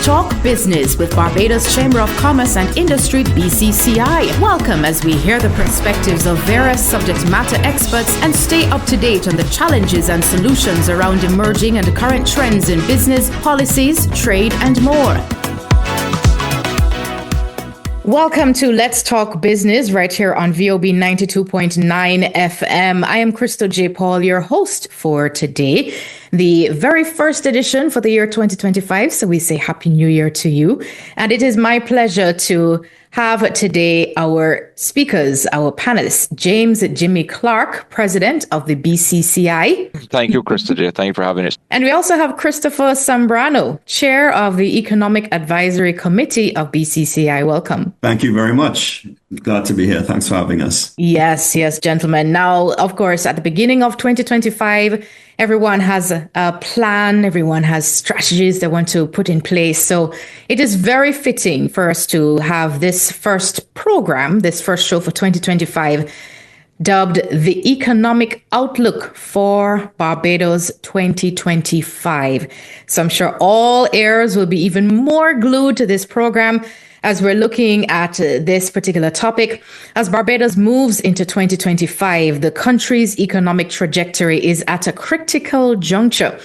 Talk Business with Barbados Chamber of Commerce and Industry, BCCI. Welcome as we hear the perspectives of various subject matter experts and stay up to date on the challenges and solutions around emerging and current trends in business, policies, trade, and more. Welcome to Let's Talk Business right here on VOB 92.9 FM. I am Crystal J. Paul, your host for today, the very first edition for the year 2025. So we say Happy New Year to you. And it is my pleasure to have today our speakers, our panelists, James Jimmy Clarke, President of the BCCI. Thank you, Crystal J. Thank you for having us. And we also have Christopher Sambrano, Chair of the Economic Advisory Committee of BCCI. Welcome. Thank you very much. Glad to be here. Thanks for having us. Yes, gentlemen. Now, of course, at the beginning of 2025, everyone has a plan. Everyone has strategies they want to put in place. So it is very fitting for us to have this first program, this first show for 2025, dubbed the Economic Outlook for Barbados 2025. So I'm sure all ears will be even more glued to this program as we're looking at this particular topic. As Barbados moves into 2025, the country's economic trajectory is at a critical juncture.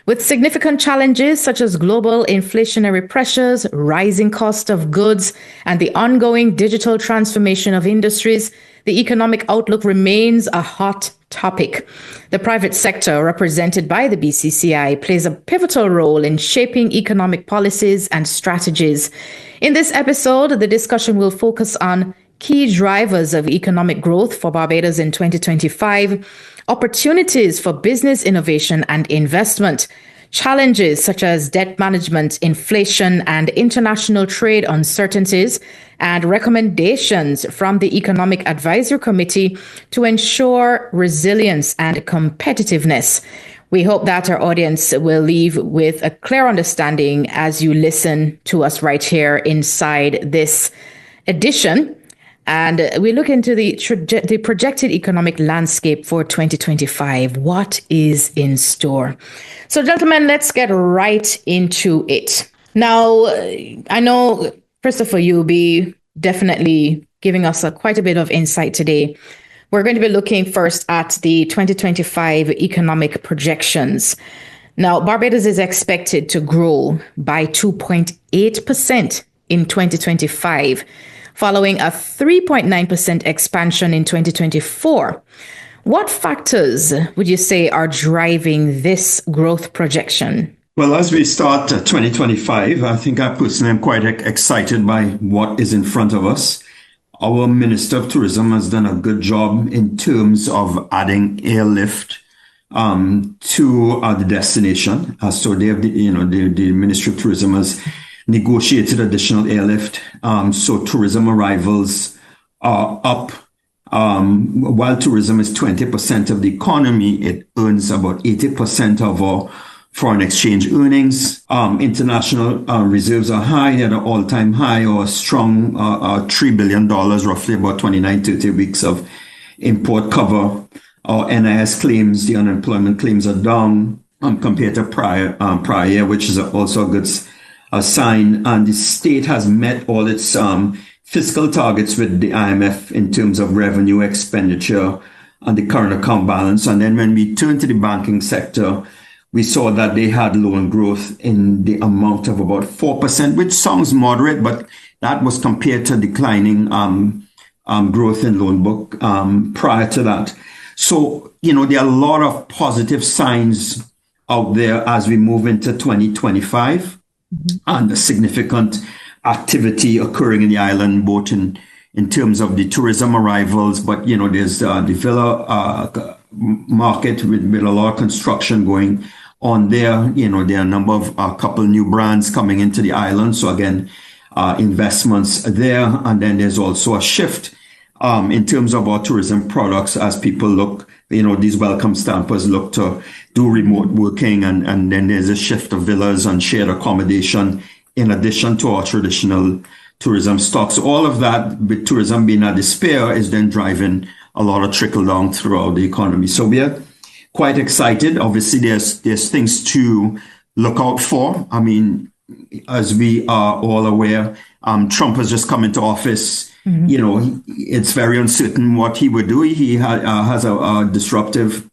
With significant challenges such as global inflationary pressures, rising cost of goods, and the ongoing digital transformation of industries, the economic outlook remains a hot topic. The private sector, represented by the BCCI, plays a pivotal role in shaping economic policies and strategies. In this episode, the discussion will focus on key drivers of economic growth for Barbados in 2025, opportunities for business innovation and investment, challenges such as debt management, inflation, and international trade uncertainties, and recommendations from the Economic Advisory Committee to ensure resilience and competitiveness. We hope that our audience will leave with a clear understanding as you listen to us right here inside this edition. And we look into the projected economic landscape for 2025. What is in store? So, gentlemen, let's get right into it. Now, I know, Christopher, you'll be definitely giving us quite a bit of insight today. We're going to be looking first at the 2025 economic projections. Now, Barbados is expected to grow by 2.8% in 2025, following a 3.9% expansion in 2024. What factors would you say are driving this growth projection? Well, as we start 2025, I think I personally am quite excited by what is in front of us. Our Minister of Tourism has done a good job in terms of adding airlift to the destination. So they have, the Ministry of Tourism has negotiated additional airlift. So tourism arrivals are up. While tourism is 20% of the economy, it earns about 80% of our foreign exchange earnings. International reserves are high, at an all-time high, or a strong $3 billion, roughly about 29, 30 weeks of import cover. Our NIS claims, the unemployment claims, are down compared to prior year, which is also a good sign. And the state has met all its fiscal targets with the IMF in terms of revenue, expenditure, and the current account balance. And then when we turn to the banking sector, we saw that they had loan growth in the amount of about 4%, which sounds moderate, but that was compared to declining growth in loan book prior to that. So, there are a lot of positive signs out there as we move into 2025, and a significant activity occurring in the island, both in terms of the tourism arrivals, but, there's the villa market with a lot of construction going on there. There are a number of a couple new brands coming into the island. So again, investments there. And then there's also a shift in terms of our tourism products as people look, these welcome stampers look to do remote working. And then there's a shift of villas and shared accommodation in addition to our traditional tourism stocks. All of that, with tourism being at the spear, is then driving a lot of trickle down throughout the economy. So we are quite excited. Obviously, there's things to look out for. I mean, as we are all aware, Trump has just come into office. It's very uncertain what he would do. He has a disruptive,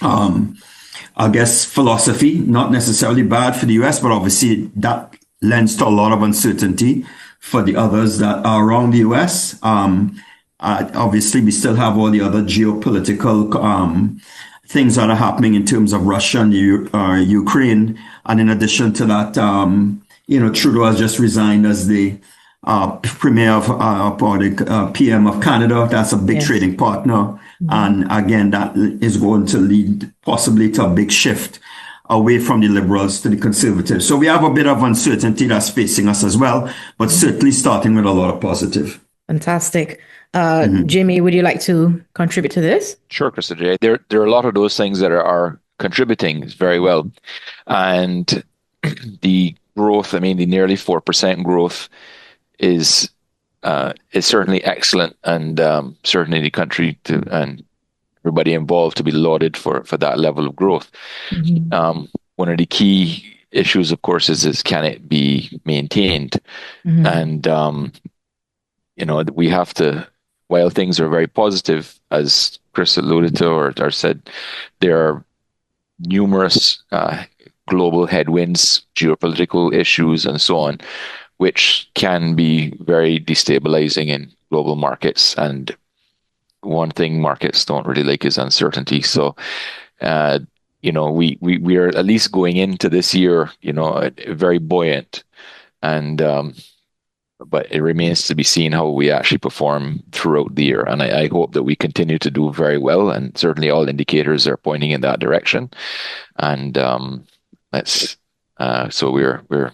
I guess, philosophy, not necessarily bad for the US, but obviously that lends to a lot of uncertainty for the others that are around the US. Obviously, we still have all the other geopolitical things that are happening in terms of Russia and Ukraine. And in addition to that, Trudeau has just resigned as the premier of PM of Canada. That's a big trading partner. And again, that is going to lead possibly to a big shift away from the Liberals to the Conservatives. So we have a bit of uncertainty that's facing us as well, but certainly starting with a lot of positive. Fantastic. Jimmy, would you like to contribute to this? Sure, Krista J. There are a lot of those things that are contributing very well. And the growth, the nearly 4% growth is certainly excellent, and certainly the country and everybody involved to be lauded for that level of growth. One of the key issues, of course, is can it be maintained? And we have to, while things are very positive, as Chris alluded to or said, there are numerous global headwinds, geopolitical issues, and so on, which can be very destabilizing in global markets. And one thing markets don't really like is uncertainty. So, we are at least going into this year, very buoyant, and but it remains to be seen how we actually perform throughout the year. And I hope that we continue to do very well, and certainly all indicators are pointing in that direction. And so we're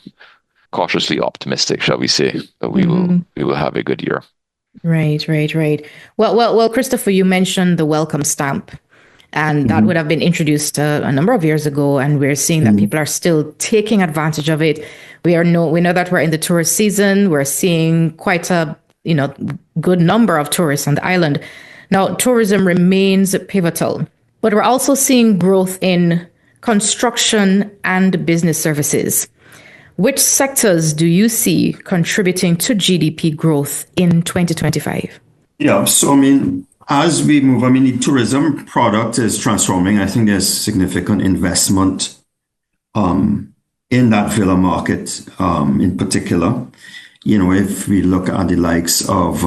cautiously optimistic, shall we say, that we will have a good year. Right. Well, Christopher, you mentioned the welcome stamp, and that would have been introduced a number of years ago, and we're seeing that people are still taking advantage of it. We know that we're in the tourist season. We're seeing quite a good number of tourists on the island. Now, tourism remains pivotal, but we're also seeing growth in construction and business services. Which sectors do you see contributing to GDP growth in 2025? Yeah, so as we move, the tourism product is transforming. I think there's significant investment in that villa market in particular. If we look at the likes of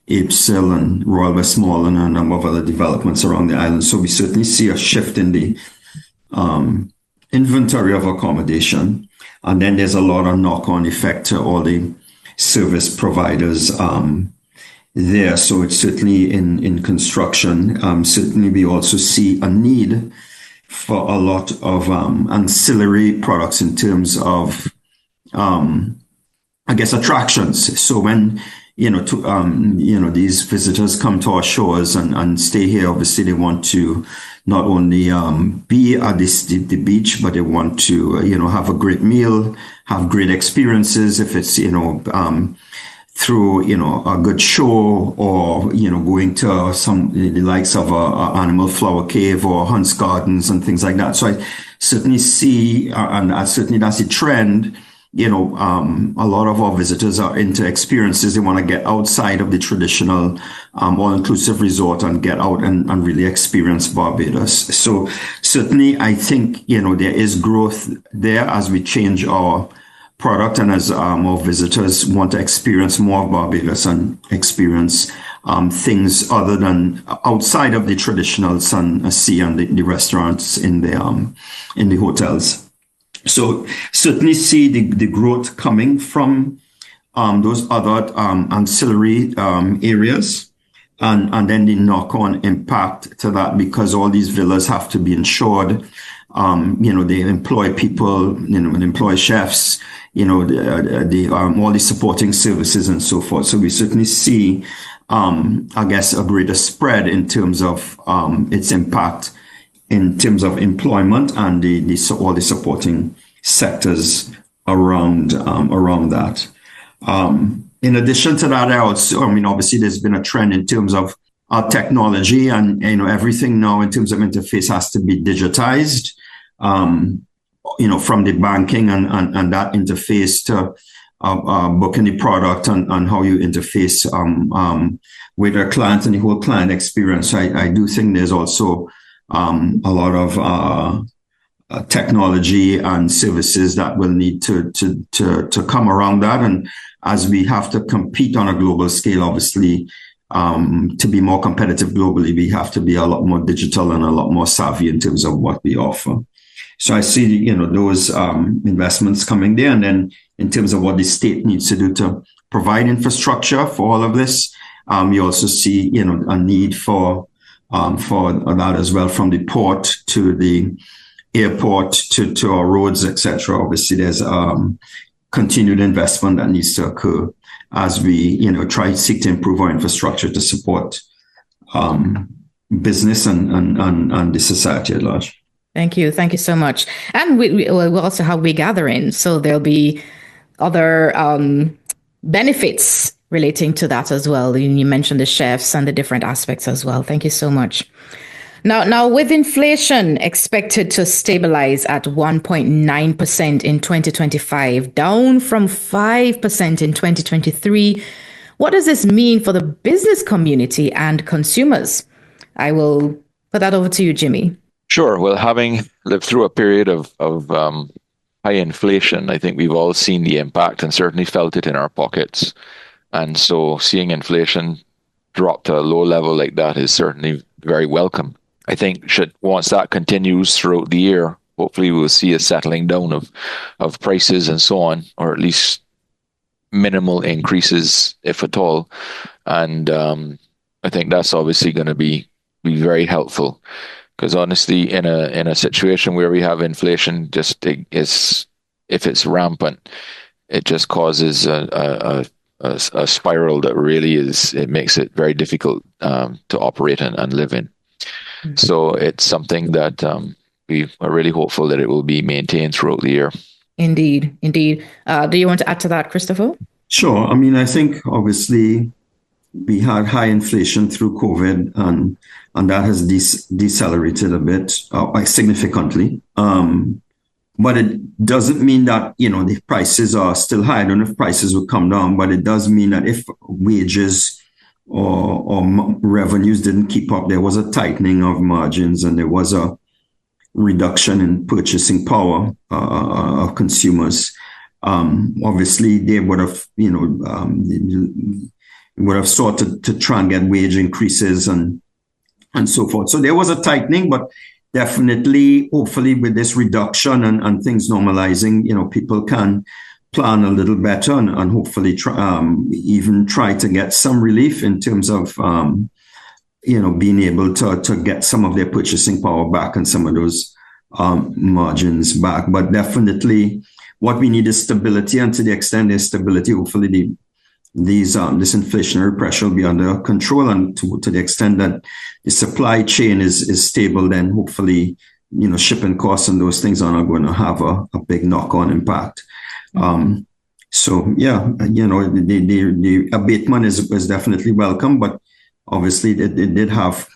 Apeshill and Royal Westmoreland and a number of other developments around the island. So we certainly see a shift in the inventory of accommodation. And then there's a lot of knock-on effect to all the service providers there. So it's certainly in construction. Certainly we also see a need for a lot of ancillary products in terms of, attractions. So when, these visitors come to our shores and stay here, obviously they want to not only be at the beach, but they want to, have a great meal, have great experiences. If it's, through, a good show or, going to the likes of a animal flower cave or Hunt's Gardens and things like that. So I certainly see, and certainly that's a trend, a lot of our visitors are into experiences. They want to get outside of the traditional all-inclusive resort and get out and really experience Barbados. So certainly I think, there is growth there as we change our product and as more visitors want to experience more of Barbados and experience things other than outside of the traditional sun, sea and the restaurants in the hotels. So certainly see the growth coming from those other ancillary areas, and then the knock-on impact to that, because all these villas have to be insured. They employ people, and employ chefs, all the supporting services and so forth. So we certainly see, a greater spread in terms of its impact in terms of employment and all the supporting sectors around that. In addition to that, obviously there's been a trend in terms of technology, and everything now in terms of interface has to be digitized. from the banking and that interface to booking the product and how you interface with a client and the whole client experience. I do think there's also a lot of technology and services that will need to come around that. And as we have to compete on a global scale, obviously, to be more competitive globally, we have to be a lot more digital and a lot more savvy in terms of what we offer. So I see, those investments coming there. And then in terms of what the state needs to do to provide infrastructure for all of this, you also see, a need for that as well, from the port to the airport to our roads, etc. Obviously, there's continued investment that needs to occur as we, try to seek to improve our infrastructure to support business and the society at large. Thank you so much. And we also have we gathering, so there'll be other benefits relating to that as well. You mentioned the chefs and the different aspects as well. Thank you so much. Now, with inflation expected to stabilize at 1.9% in 2025, down from 5% in 2023, what does this mean for the business community and consumers? I will put that over to you, Jimmy. Sure. Well, having lived through a period of high inflation, I think we've all seen the impact and certainly felt it in our pockets. And so seeing inflation drop to a low level like that is certainly very welcome. I think once that continues throughout the year, hopefully we'll see a settling down of prices and so on, or at least minimal increases, if at all. And I think that's obviously going to be very helpful. Because honestly, in a situation where we have inflation, if it's rampant, it just causes a spiral that really it makes it very difficult to operate and live in. Mm-hmm. So it's something that we are really hopeful that it will be maintained throughout the year. Indeed. Do you want to add to that, Christopher? Sure. I mean, I think obviously we had high inflation through COVID, and that has decelerated a bit, significantly. But it doesn't mean that, the prices are still high. I don't know if prices will come down, but it does mean that if wages or revenues didn't keep up, there was a tightening of margins and there was a reduction in purchasing power of consumers. Obviously, they would have, would have sought to try and get wage increases and so forth. So there was a tightening, but definitely, hopefully, with this reduction and things normalizing, people can plan a little better and hopefully even try to get some relief in terms of, being able to get some of their purchasing power back and some of those margins back. But definitely, what we need is stability, and to the extent there's stability, hopefully this inflationary pressure will be under control, and to the extent that the supply chain is stable, then hopefully, shipping costs and those things are not going to have a big knock-on impact. So yeah, the abatement is definitely welcome, but obviously it did have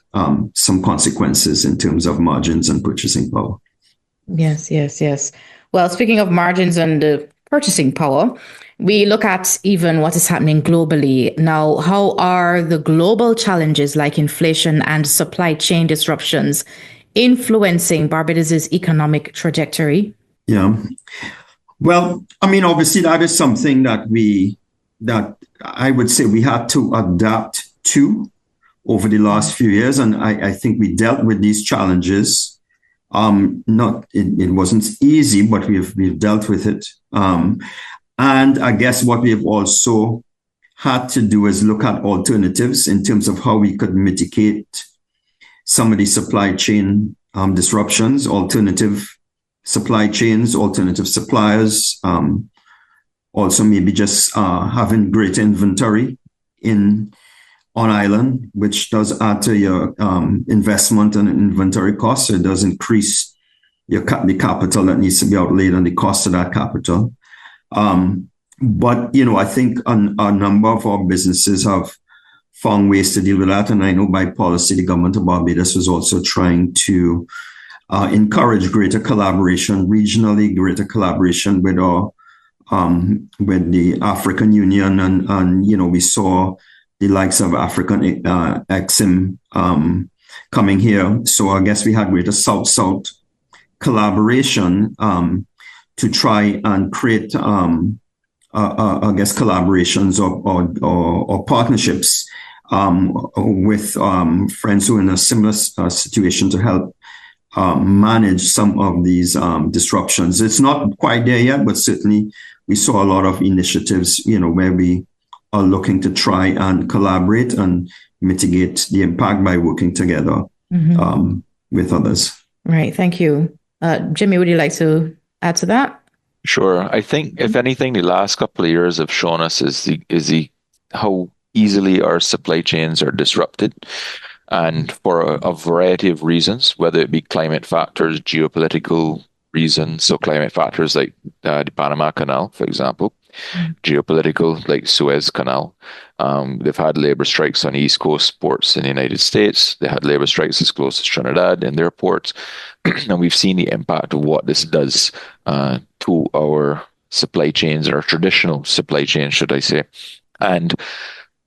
some consequences in terms of margins and purchasing power. Yes. Well, speaking of margins and purchasing power, we look at even what is happening globally. Now, how are the global challenges like inflation and supply chain disruptions influencing Barbados's economic trajectory? Yeah. Well, I mean, obviously, that is something that I would say we had to adapt to over the last few years. And I think we dealt with these challenges. It wasn't easy, but we've dealt with it. And I guess what we have also had to do is look at alternatives in terms of how we could mitigate some of the supply chain disruptions, alternative supply chains, alternative suppliers, also maybe just having greater inventory on island, which does add to your investment and inventory costs. So it does increase the capital that needs to be outlaid and the cost of that capital. But, I think a number of our businesses have found ways to deal with that. And I know by policy, the government of Barbados was also trying to encourage greater collaboration regionally, greater collaboration with our with the African Union, and we saw the likes of African Exim coming here. So I guess we had greater South-South collaboration to try and create, I guess, collaborations or partnerships with friends who are in a similar situation to help manage some of these disruptions. It's not quite there yet, but certainly we saw a lot of initiatives, where we are looking to try and collaborate and mitigate the impact by working together with others. Right. Thank you. Jimmy, would you like to add to that? Sure. I think, if anything, the last couple of years have shown us is how easily our supply chains are disrupted, and for a variety of reasons, whether it be climate factors, geopolitical reasons. So climate factors like the Panama Canal, for example, geopolitical like Suez Canal. They've had labor strikes on East Coast ports in the United States. They had labor strikes as close as Trinidad in their ports. And we've seen the impact of what this does to our supply chains, our traditional supply chains, should I say. And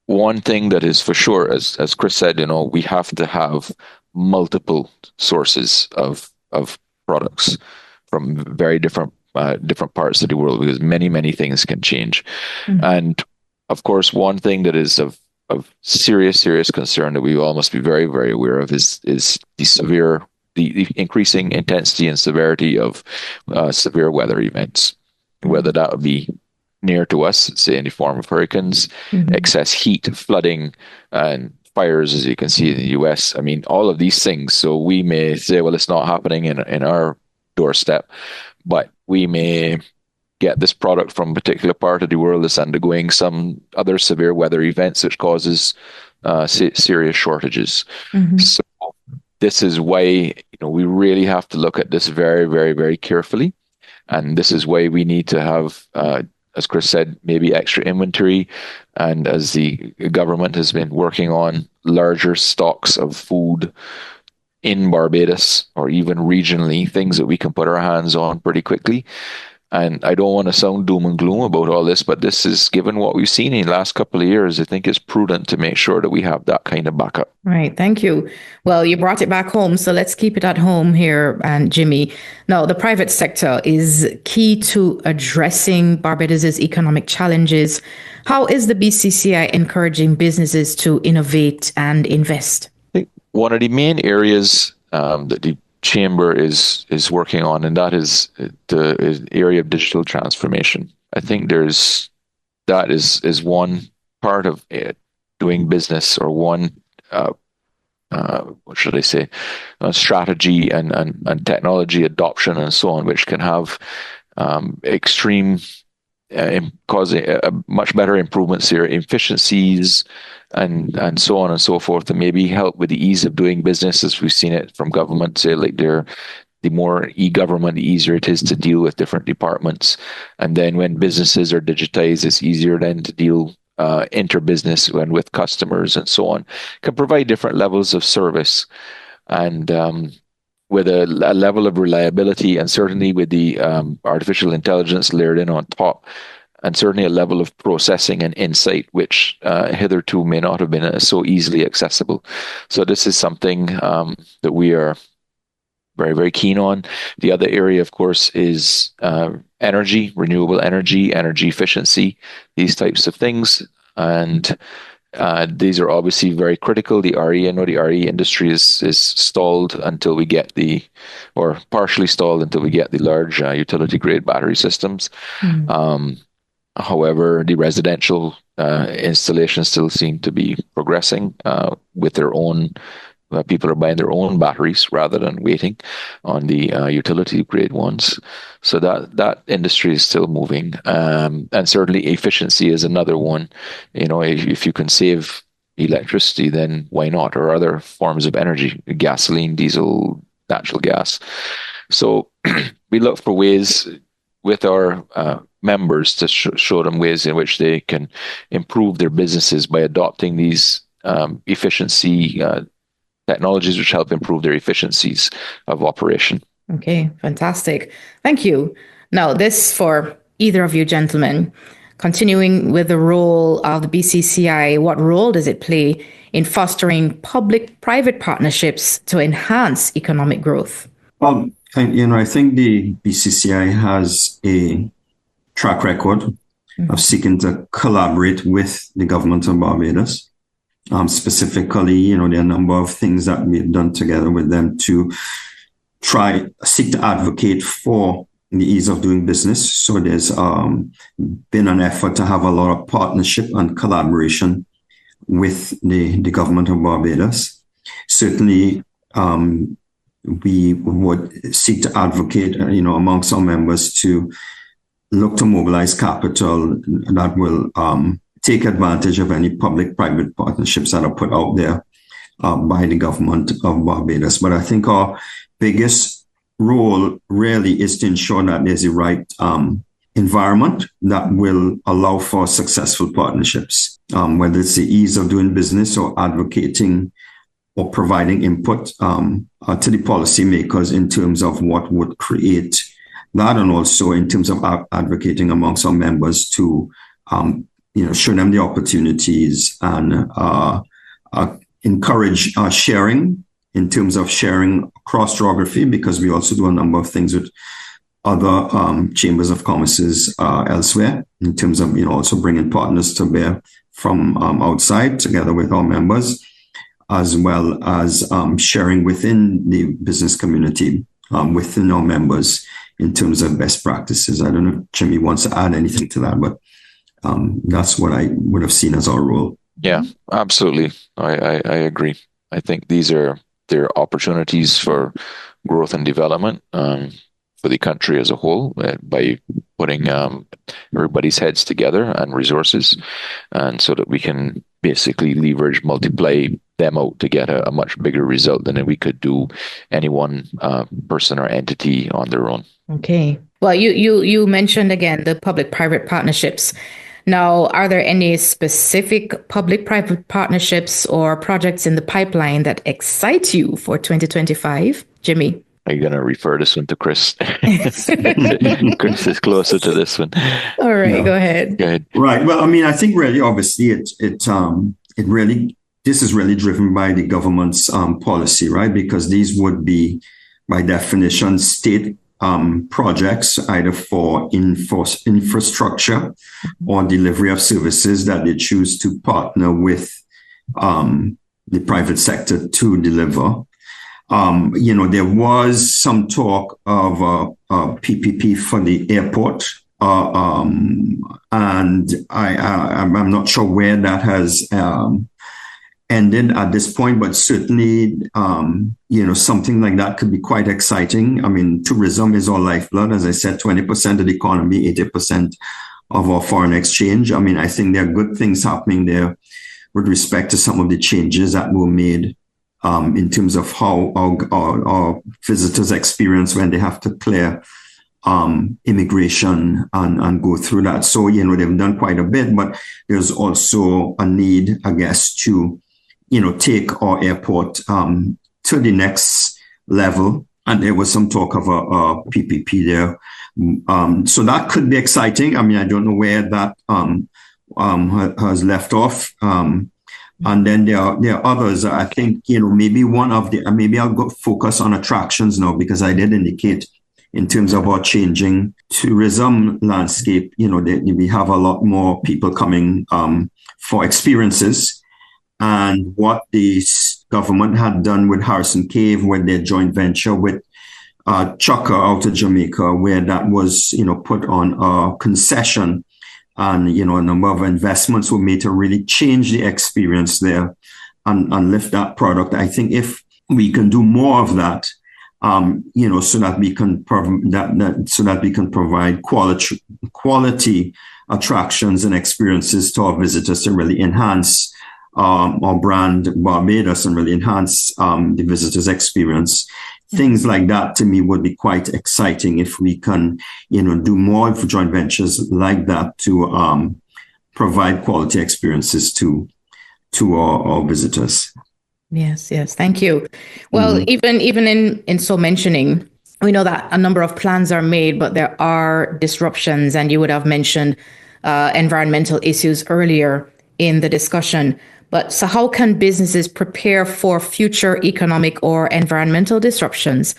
one thing that is for sure, as Chris said, we have to have multiple sources of products from very different parts of the world, because many things can change. And of course, one thing that is of serious concern that we all must be very, very aware of is the increasing intensity and severity of severe weather events, whether that would be near to us, say in the form of hurricanes, excess heat, flooding, and fires, as you can see in the US. I mean, all of these things. So we may say, well, it's not happening in our doorstep, but we may get this product from a particular part of the world that's undergoing some other severe weather events, which causes serious shortages. So this is why we really have to look at this very, very, very carefully. And this is why we need to have, as Chris said, maybe extra inventory. And as the government has been working on larger stocks of food in Barbados, or even regionally, things that we can put our hands on pretty quickly. And I don't want to sound doom and gloom about all this, but this is, given what we've seen in the last couple of years, I think it's prudent to make sure that we have that kind of backup. Right. Thank you. Well, you brought it back home, so let's keep it at home here, and Jimmy. Now, the private sector is key to addressing Barbados's economic challenges. How is the BCCI encouraging businesses to innovate and invest? I think one of the main areas that the Chamber is working on, and that is the area of digital transformation. I think that is one part of doing business, or one what should I say, strategy and technology adoption and so on, which can have extreme causing much better improvements here, efficiencies, and so on and so forth, and maybe help with the ease of doing business, as we've seen it from government. Say, like, the more e-government, the easier it is to deal with different departments. And then when businesses are digitized, it's easier then to deal inter-business and with customers and so on. Can provide different levels of service, and with a level of reliability, and certainly with the artificial intelligence layered in on top, and certainly a level of processing and insight, which hitherto may not have been so easily accessible. So this is something that we are very, very keen on. The other area, of course, is energy, renewable energy, energy efficiency, these types of things. And these are obviously very critical. The RE industry is stalled until we get or partially stalled until we get the large utility grade battery systems. However, the residential installations still seem to be progressing with their own. People are buying their own batteries rather than waiting on the utility grade ones. So that industry is still moving. And certainly efficiency is another one. If you can save electricity, then why not? Or other forms of energy, gasoline, diesel, natural gas. So we look for ways with our members to show them ways in which they can improve their businesses by adopting these efficiency technologies which help improve their efficiencies of operation. Okay, fantastic. Thank you. Now, this for either of you gentlemen. Continuing with the role of the BCCI, what role does it play in fostering public-private partnerships to enhance economic growth? Well, I think the BCCI has a track record of seeking to collaborate with the government of Barbados. Specifically, there are a number of things that we've done together with them to seek to advocate for the ease of doing business. So there's been an effort to have a lot of partnership and collaboration with the government of Barbados. Certainly, we would seek to advocate, amongst our members to look to mobilize capital that will take advantage of any public-private partnerships that are put out there by the government of Barbados. But I think our biggest role really is to ensure that there's the right environment that will allow for successful partnerships, whether it's the ease of doing business or advocating or providing input to the policymakers in terms of what would create that, and also in terms of advocating amongst our members to show them the opportunities and encourage sharing in terms of sharing across geography, because we also do a number of things with other chambers of commerces elsewhere in terms of also bringing partners to bear from outside together with our members, as well as sharing within the business community within our members in terms of best practices. I don't know if Jimmy wants to add anything to that, but that's what I would have seen as our role. Yeah, absolutely. I agree. I think there are opportunities for growth and development for the country as a whole by putting everybody's heads together and resources, and so that we can basically leverage, multiply them out to get a much bigger result than we could do any one person or entity on their own. Okay. Well, you mentioned again the public-private partnerships. Now, are there any specific public-private partnerships or projects in the pipeline that excite you for 2025? Jimmy? Are you going to refer this one to Chris? Chris is closer to this one. All right, go ahead. Right. Well, I think really, obviously, this is really driven by the government's policy, right? Because these would be, by definition, state projects, either for infrastructure or delivery of services that they choose to partner with the private sector to deliver. There was some talk of a PPP for the airport, and I'm not sure where that has ended at this point, but certainly, something like that could be quite exciting. Tourism is our lifeblood. As I said, 20% of the economy, 80% of our foreign exchange. I think there are good things happening there with respect to some of the changes that were made in terms of how our visitors experience when they have to clear immigration and go through that. So, they've done quite a bit, but there's also a need, I guess, to take our airport to the next level. And there was some talk of a PPP there. So that could be exciting. I don't know where that has left off. And then there are others. I think, maybe maybe I'll go focus on attractions now, because I did indicate in terms of our changing tourism landscape, we have a lot more people coming for experiences. And what the government had done with Harrison Cave, with their joint venture with Chukka out of Jamaica, where that was, put on a concession, and, a number of investments were made to really change the experience there and lift that product. I think if we can do more of that, so that we can provide quality attractions and experiences to our visitors to really enhance our brand Barbados and really enhance the visitors' experience. Things like that, to me, would be quite exciting if we can, do more joint ventures like that to provide quality experiences to our visitors. Yes, yes. Thank you. Well, even in so mentioning, we know that a number of plans are made, but there are disruptions, and you would have mentioned environmental issues earlier in the discussion. But so how can businesses prepare for future economic or environmental disruptions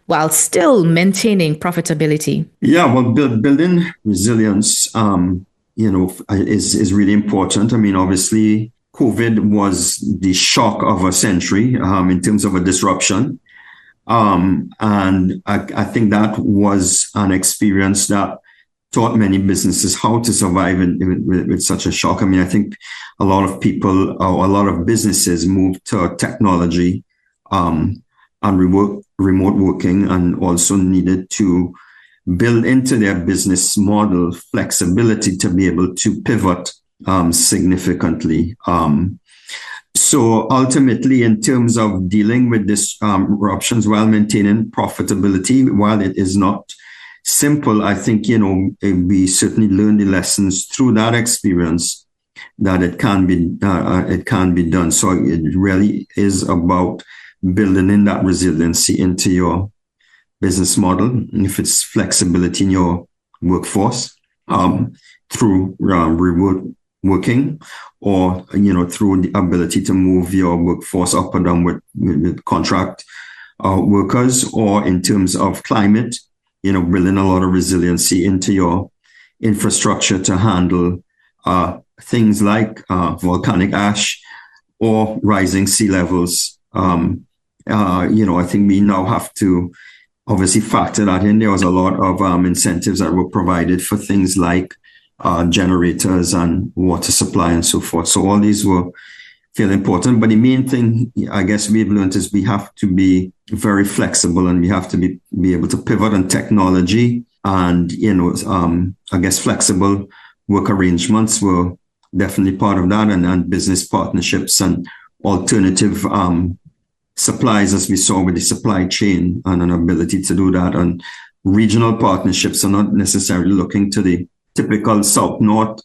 while still maintaining profitability? Yeah, well, building resilience, is really important. I mean, obviously, COVID was the shock of a century in terms of a disruption. And I think that was an experience that taught many businesses how to survive with such a shock. I mean, I think a lot of people or a lot of businesses moved to technology and remote working, and also needed to build into their business model flexibility to be able to pivot significantly. So ultimately, in terms of dealing with disruptions while maintaining profitability, while it is not simple, I think, we certainly learned the lessons through that experience that it can be done. So it really is about building in that resiliency into your business model. If it's flexibility in your workforce through remote working, or through the ability to move your workforce up and down with contract workers, or in terms of climate, building a lot of resiliency into your infrastructure to handle things like volcanic ash or rising sea levels. I think we now have to obviously factor that in. There was a lot of incentives that were provided for things like generators and water supply and so forth. So all these were feel important. But the main thing, I guess, we've learned is we have to be very flexible, and we have to be able to pivot on technology. And, I guess flexible work arrangements were definitely part of that, and business partnerships and alternative supplies, as we saw with the supply chain, and an ability to do that. And regional partnerships are not necessarily looking to the typical South-North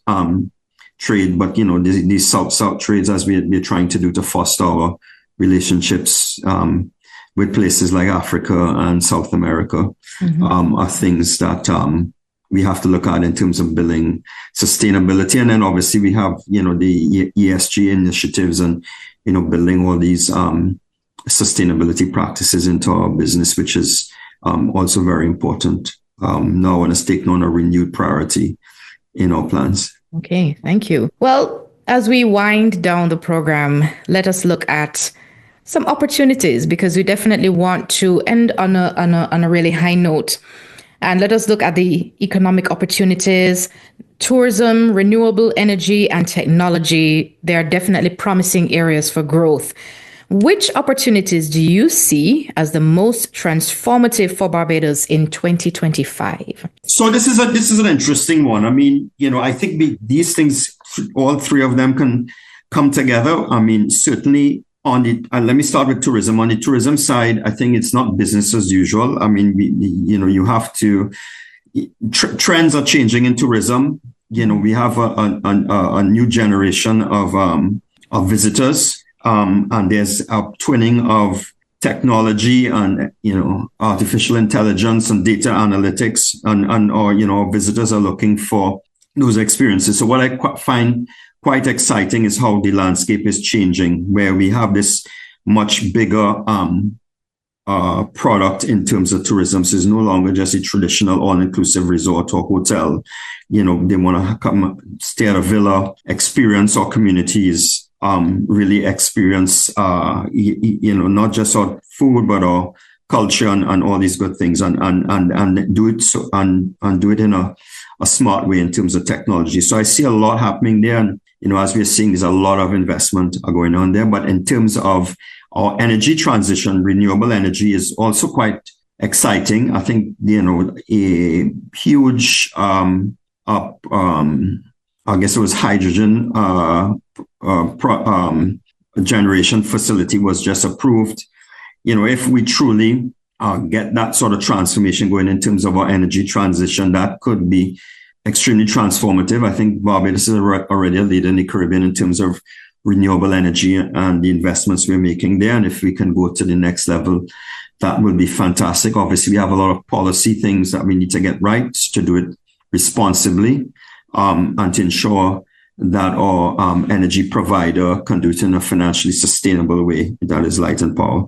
trade, but these South-South trades, as we're trying to do to foster our relationships with places like Africa and South America, are things that we have to look at in terms of building sustainability. And then obviously we have the ESG initiatives, and building all these sustainability practices into our business, which is also very important now, and it's taken on a renewed priority in our plans. Okay, thank you. Well, as we wind down the program, let us look at some opportunities, because we definitely want to end on a really high note. And let us look at the economic opportunities. Tourism, renewable energy, and technology, they are definitely promising areas for growth. Which opportunities do you see as the most transformative for Barbados in 2025? So this is an interesting one. I mean, I think these things, all three of them, can come together. I mean, certainly on the let me start with tourism. On the tourism side, I think it's not business as usual. I mean, you have to. Trends are changing in tourism. We have a new generation of visitors. And there's a twinning of technology and, artificial intelligence and data analytics, and visitors are looking for those experiences. So what I find quite exciting is how the landscape is changing, where we have this much bigger product in terms of tourism. So it's no longer just a traditional all-inclusive resort or hotel. They want to come stay at a villa, experience our communities, really experience, not just our food, but our culture and all these good things, and do it and do it in a smart way in terms of technology. So I see a lot happening there, and as we're seeing, there's a lot of investment going on there. But in terms of our energy transition, renewable energy is also quite exciting. I think a huge I guess it was hydrogen generation facility was just approved. If we truly get that sort of transformation going in terms of our energy transition, that could be extremely transformative. I think Barbados is already a leader in the Caribbean in terms of renewable energy and the investments we're making there. And if we can go to the next level, that will be fantastic. Obviously, we have a lot of policy things that we need to get right to do it responsibly, and to ensure that our energy provider can do it in a financially sustainable way. That is light and power.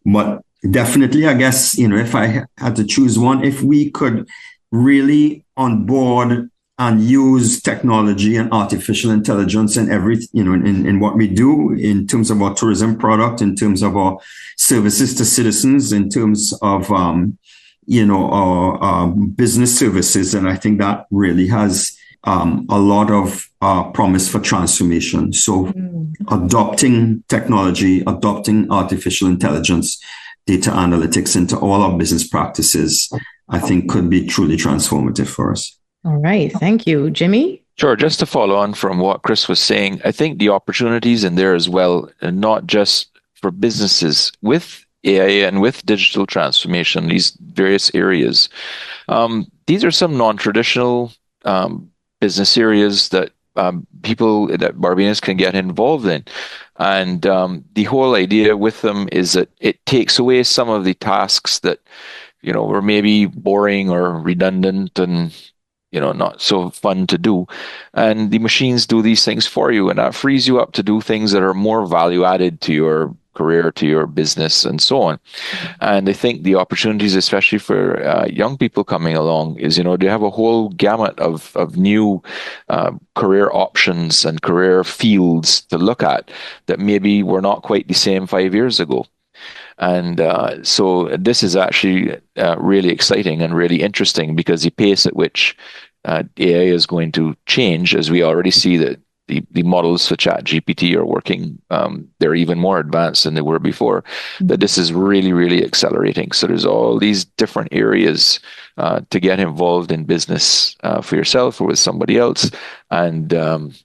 But definitely, I guess, if I had to choose one, if we could really on board and use technology and artificial intelligence in in what we do, in terms of our tourism product, in terms of our services to citizens, in terms of our business services, and I think that really has a lot of promise for transformation. So adopting technology, adopting artificial intelligence, data analytics into all our business practices, I think could be truly transformative for us. All right. Thank you. Jimmy? Sure. Just to follow on from what Chris was saying, I think the opportunities in there as well, and not just for businesses with AI and with digital transformation, these various areas. These are some non-traditional business areas that that Barbadians can get involved in. And the whole idea with them is that it takes away some of the tasks that, were maybe boring or redundant and, not so fun to do. And the machines do these things for you, and that frees you up to do things that are more value added to your career, to your business, and so on. And I think the opportunities, especially for young people coming along, is, they have a whole gamut of new career options and career fields to look at that maybe were not quite the same 5 years ago. And so this is actually really exciting and really interesting, because the pace at which AI is going to change, as we already see that the models for ChatGPT are working, they're even more advanced than they were before, that this is really, really accelerating. So there's all these different areas to get involved in business for yourself or with somebody else. And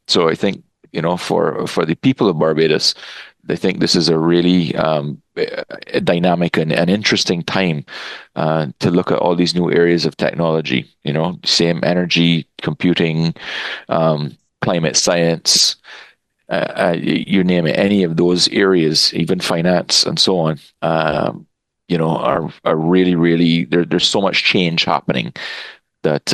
so I think, for the people of Barbados, I think this is a really dynamic and interesting time to look at all these new areas of technology, same energy, computing, climate science, you name it, any of those areas, even finance and so on, are really, really, there's so much change happening that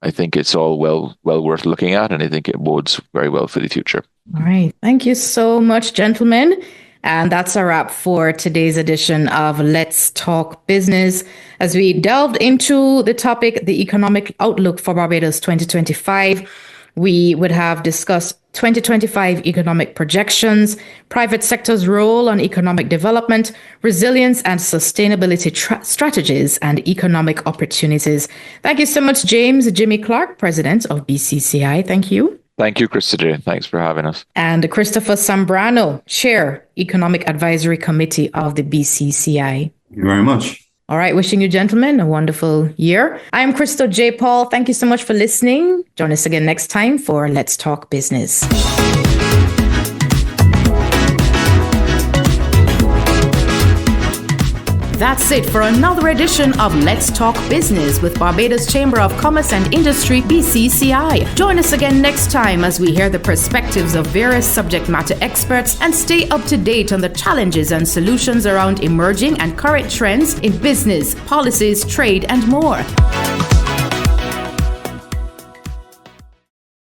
I think it's all well worth looking at, and I think it bodes very well for the future. All right. Thank you so much, gentlemen. And that's a wrap for today's edition of Let's Talk Business. As we delved into the topic, the economic outlook for Barbados 2025, we would have discussed 2025 economic projections, private sector's role on economic development, resilience and sustainability strategies, and economic opportunities. Thank you so much, Jimmy Clarke, President of BCCI. Thank you. Thank you, Krista. Thanks for having us. And Christopher Sambrano, Chair, Economic Advisory Committee of the BCCI. Thank you very much. All right. Wishing you gentlemen a wonderful year. I'm Crystal J. Paul. Thank you so much for listening. Join us again next time for Let's Talk Business. That's it for another edition of Let's Talk Business with Barbados Chamber of Commerce and Industry, BCCI. Join us again next time as we hear the perspectives of various subject matter experts and stay up to date on the challenges and solutions around emerging and current trends in business, policies, trade, and more.